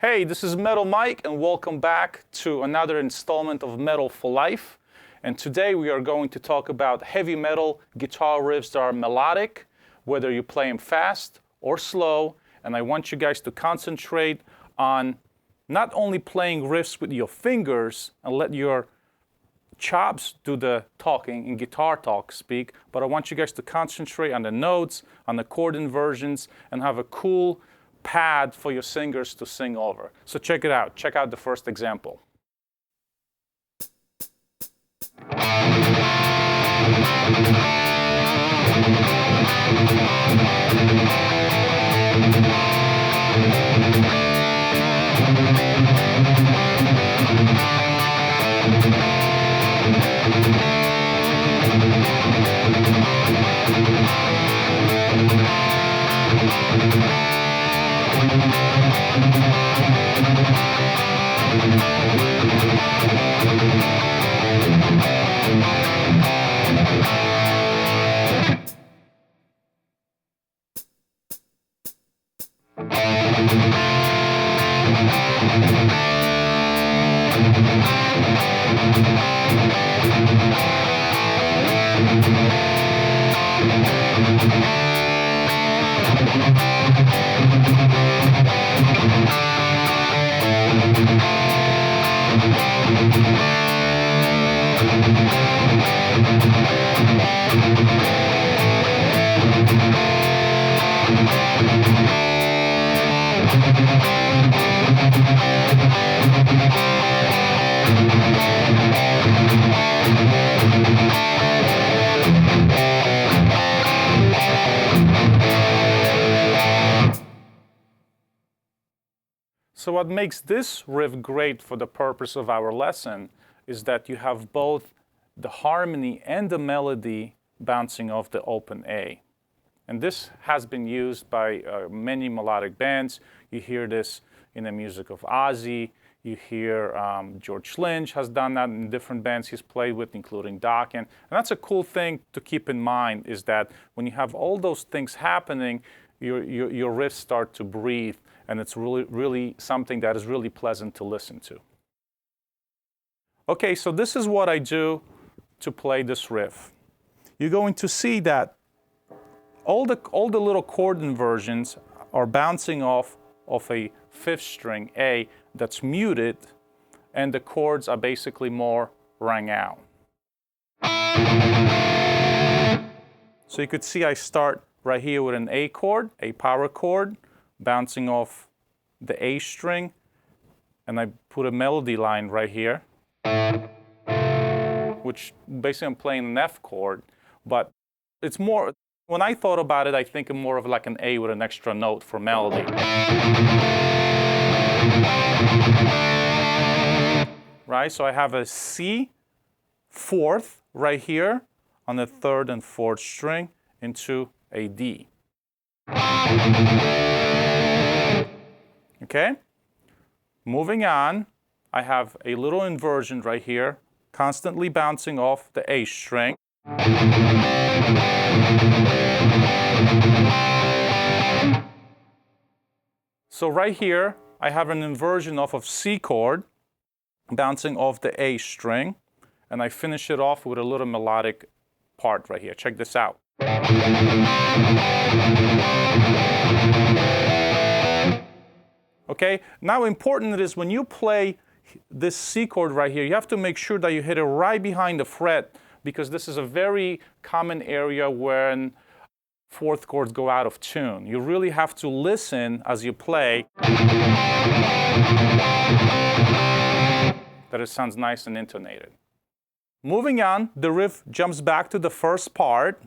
Hey, this is Metal Mike, and welcome back to another installment of Metal for Life. And today we are going to talk about heavy metal guitar riffs that are melodic, whether you play them fast or slow. And I want you guys to concentrate on not only playing riffs with your fingers and let your chops do the talking and guitar talk speak, but I want you guys to concentrate on the notes, on the chord inversions, and have a cool pad for your singers to sing over. So check it out. Check out the first example. So what makes this riff great for the purpose of our lesson is that you have both the harmony and the melody bouncing off the open A. And this has been used by many melodic bands. You hear this in the music of Ozzy. You hear George Lynch has done that in different bands he's played with, including Dokken. And that's a cool thing to keep in mind, is that when you have all those things happening, your riffs start to breathe, and it's really something that is really pleasant to listen to. Okay, so this is what I do to play this riff. You're going to see that all the little chord inversions are bouncing off of a fifth string A that's muted, and the chords are basically more rang out. So you could see I start right here with an A chord, a power chord, bouncing off the A string, and I put a melody line right here, which basically I'm playing an F chord, but it's more, when I thought about it, I think more of like an A with an extra note for melody. Right, so I have a C fourth right here on the third and fourth string into a D. Okay, moving on, I have a little inversion right here, constantly bouncing off the A string. So right here, I have an inversion off of C chord, bouncing off the A string, and I finish it off with a little melodic part right here. Check this out. Okay, now important it is when you play this C chord right here, you have to make sure that you hit it right behind the fret, because this is a very common area when fourth chords go out of tune. You really have to listen as you play that it sounds nice and intonated. Moving on, the riff jumps back to the first part.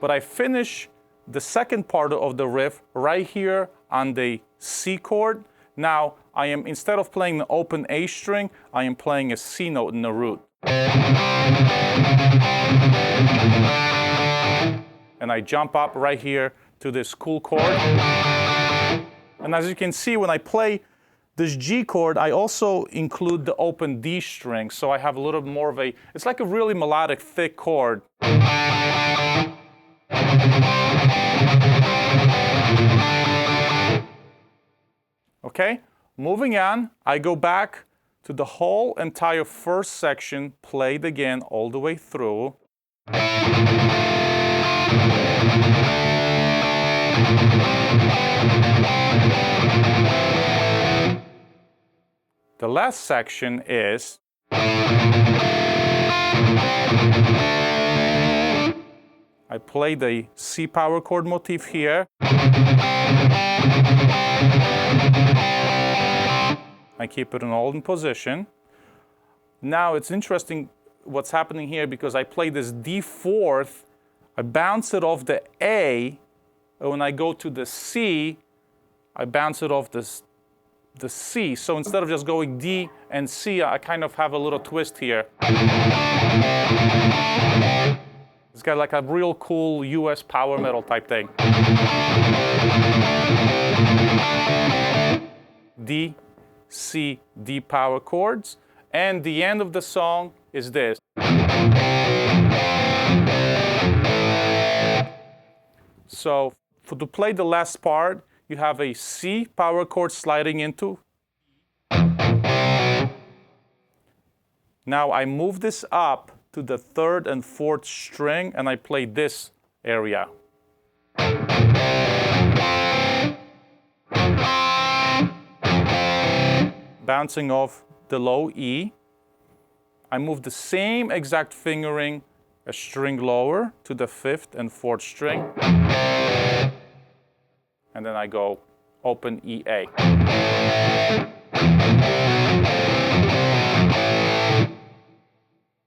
But I finish the second part of the riff right here on the C chord. Now, I am, instead of playing the open A string, I am playing a C note in the root. and I jump up right here to this cool chord. And as you can see, when I play this G chord, I also include the open D string, so I have a little more of a, it's like a really melodic, thick chord. Okay, moving on, I go back to the whole entire first section, played again all the way through. The last section is I play the C power chord motif here. I keep it in holding position. Now it's interesting what's happening here because I play this D fourth, I bounce it off the A, and when I go to the C, I bounce it off the C. So instead of just going D and C, I kind of have a little twist here. It's got like a real cool US power metal type thing. D, C, D power chords. And the end of the song is this. So to play the last part, you have a C power chord sliding into. Now I move this up to the third and fourth string, and I play this area. Bouncing off the low E. I move the same exact fingering a string lower to the fifth and fourth string. And then I go open E, A.